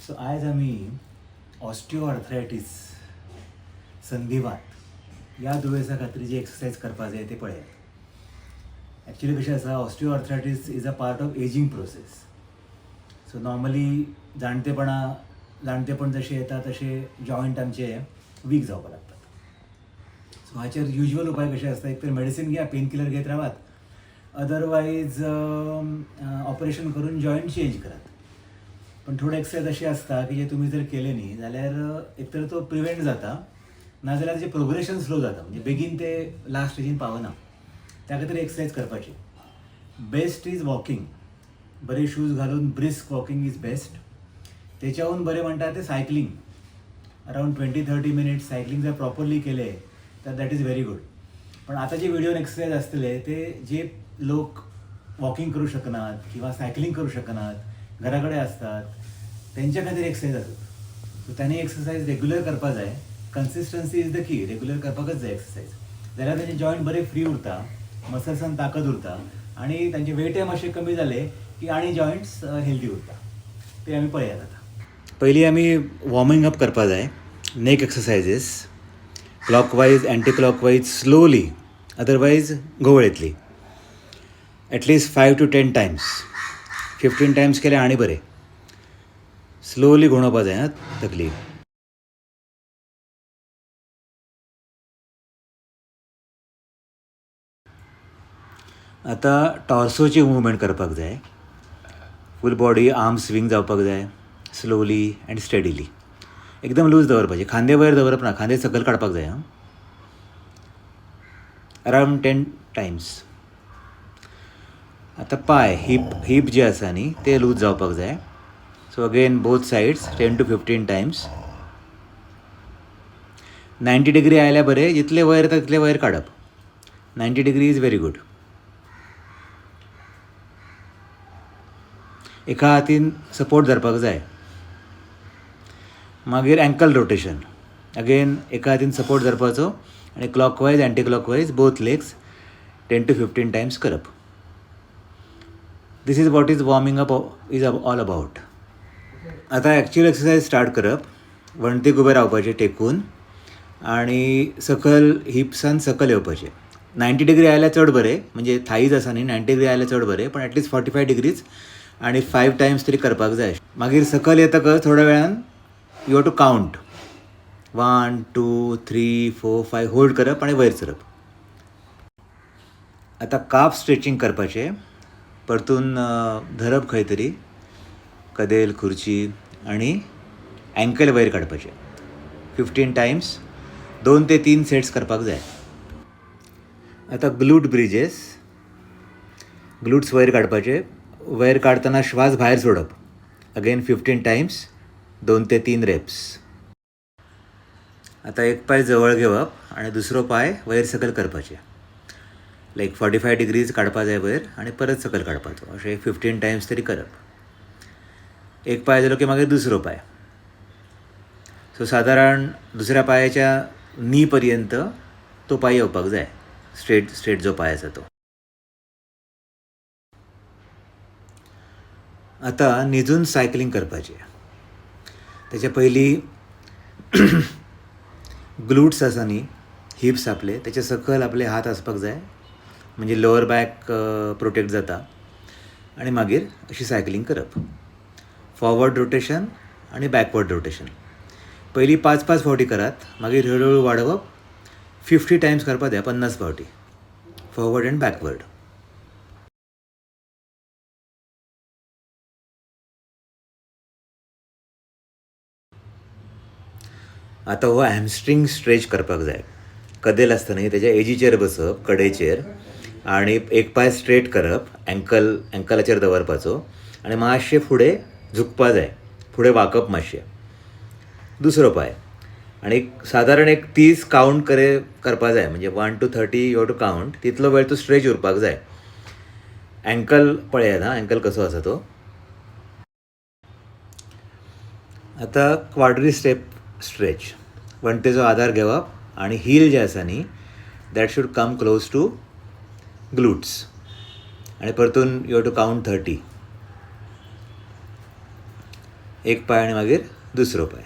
So आज आम्ही ऑस्टिओआर्थरायटीस संधिवात या दुयेंसा खातीर जी एक्सरसाइज करपा जाय ते पळयात. एक्चुअली कशें आसा, osteoarthritis is a part of ageing process. So normally जाणटेपण जशें येता तशें जॉयंट आमचे वीक जावपाक लागतात. सो हाचेर युजल उपाय कशे आसता, एक तर मेडिसीन घ्या, पेन किलर घेत रावात, अदरवायज ऑपरेशन करून जॉयंट चेंज करात. पण थोडे एक्सरसाइज अशी आसता की जे तुम्ही जर केले न्ही जाल्यार एक तर तो प्रिवेंट जाता, नाजाल्यार तेजें प्रोग्रेशन स्लो जाता, म्हणजे बेगीन ते लास्ट स्टेजीन पावना. त्या खातीर एक्सरसाइज करपाची. Best is walking. बरे शूज घालून ब्रिस्क वॉकिंग इज बेस्ट. त्याच्याहून बरे म्हणटा ते सायकलिंग. अराउंड 20-30 मिनिट्स सायकलिंग जर प्रॉपरली केले तर दॅट इज व्हेरी गुड. पण आता जे व्हिडिओन एक्सरसाइज असतले ते जे लोक वॉकिंग करू शकनात किंवा सायकलिंग करू शकनात, घराकडे असतात, त्यांच्या खातीर एक्सरसाइज असतात. सो त्यांनी एक्सरसाइज रेग्युलर करपा जाय. Consistency is the key. Regular करपाकच जाय एक्सरसाइज. जाल्यार तेंचे जॉयंट बरे फ्री उरता, मसल्सान ताकद उरता आणि तांचे वेटय मातशे कमी जाले की आणि जॉयंट्स हेल्दी उरता. ते आमी पळयात आतां. पयलीं आमी वॉर्मिंग अप करपा जाय. Neck exercises clockwise, anti clockwise slowly, otherwise घुंवळ येतली. At least 5 to 10 Times. 15 टायम्स केले आनी बरें. स्लोली घुंवडावपा जाय आं तकली. आतां टॉर्सोची मुवमेंट करपाक जाय. फूल बॉडी आर्म स्विंग जावपाक जाय, स्लोली अँड स्टेडिली. एकदम लूज दवरपाचे. खांदे वयर दवरप ना, खांदे सकयल काडपाक जाय. Around 10 Times. आतां पाय, हीप जे आसा न्ही ते लूज जावपाक जाय. So again both sides 10 to 15 Times. 90 degree आयल्यार बरें. जितले वयर येता तितले वयर काडप. 90 डिग्री इज व्हेरी गुड. एका हातीन सपोर्ट धरपाक जाय. मागीर एंकल रोटेशन. अगेन एका हातीन सपोर्ट धरपाचो आनी clockwise anti clockwise both legs 10 to 15 times करप. This is what is warming up is all about. आतां एक्च्युअल एक्सरसाइज स्टार्ट करप. वणटीक उबे रावपाचें टेकून आनी सकयल हिप्सान सकयल येवपाचें. 90 डिग्री आयल्यार चड बरें, म्हणजे थाईज आसा न्ही 90 डिग्री आयल्यार चड बरें, पण एटलीस्ट 45 डिग्रीज आनी 5 टायम्स तरी करपाक जाय. मागीर सकयल येतकच थोड्या वेळान you have to count. 1 2 3 4 5 hold करप आनी वयर सरप. आतां काफ स्ट्रेचिंग करपाचें. परतून धरप खंय तरी कदेल, खुर्ची आनी एंकल वयर काडपाचें. 15 टायम्स 2 ते 3 सेट्स करपाक जाय. आतां ग्लूट ब्रिजेस. ग्लूट्स वयर काडपाचे. वयर काडटना श्वास भायर सोडप. अगेन 15 टायम्स 2 ते 3 रेप्स. आतां एक पाय जवळ घेवप आनी दुसरो पाय वयर सकयल करपाचें. लायक 45 डिग्रीज काडपा जाय वयर आनी परत सकयल काडपाचो. अशें 15 टायम्स तरी करप. एक पाय जालो की मागीर दुसरो पाय. सो सादारण दुसऱ्या पायाच्या नी पर्यंत तो पांय येवपाक जाय. स्ट्रेट जो पाय आसा तो. आतां न्हिजून सायकलिंग करपाचें. तेच्या पयलीं ग्लूट्स आसा न्ही, हिप्स आपले, तेच्या सकयल आपले हात आसपाक जाय, म्हणजे लोअर बॅक प्रोटेक्ट जाता. आनी मागीर अशी सायकलिंग करप. फॉरवर्ड रोटेशन आनी बॅकवर्ड रोटेशन. पयलीं 5-5 फावटी करात, मागीर हळूहळू वाडवप. 50 टायम्स करपा जाय, 50 फावटी फॉरवर्ड एंड बॅकवर्ड. आतां हो हॅमस्ट्रींग स्ट्रेच करपाक जाय. कदेल आसता न्ही तेच्या एजीचेर बसप, कडेचेर, आनी एक पाय स्ट्रेट करप, एंकलाचेर दवरपाचो आनी मातशें फुडें झुकपा जाय, फुडें वाकप मातशें. दुसरो पाय आनी सादारण एक 30 कावंट करपा जाय, म्हणजे 1 to 30 you have to count. तितलो वेळ तो स्ट्रेच उरपाक जाय. एंकल पळयात हां, एंकल कसो आसा तो. आतां क्वाड्रिस्टेप स्ट्रेच. वणटेचो आदार घेवप आनी हील जे आसा न्ही that should come close to glutes आनी परतून यू हॅव टू कावंट 30. एक पांय आनी मागीर दुसरो पांय.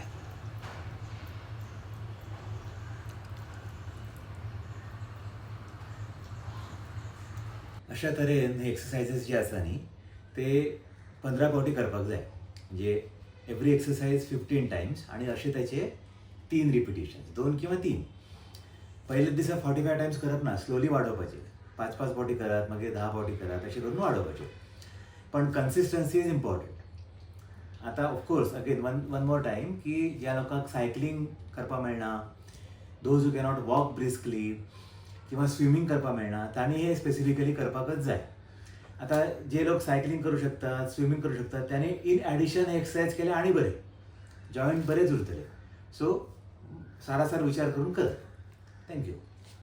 अशा तरेन हे एक्सरसायजीस जे आसा न्ही ते 15 फावटी करपाक जाय. म्हणजे एवरी एक्सरसायज 15 टायम्स आनी अशे ताचे 3 रिपिटेशन्स, 2 किंवा 3. पहिल्याच दिसा 45 टायम्स करप ना, स्लोली वाडोवपाचें. 5-5 फावटी करात, मागीर 10 फावटी करात, अशें करून वाडोवपाचें. पण कन्सिस्टन्सी इज इम्पॉर्टंट. आतां of course again one more time की ज्या लोकांक सायकलिंग करपाक मेळना, those who cannot walk briskly किंवा स्विमींग करपाक मेळना, तांणी हे स्पेसिफिकली करपाकच जाय. आतां जे लोक सायकलिंग करूं शकतात, स्विमींग करूं शकतात, त्यांनी इन ॲडिशन हे एक्सरसायज केले आनी बरें, जॉयंट बरेच उरतले. सो सारासार विचार करून कर. थँक्यू.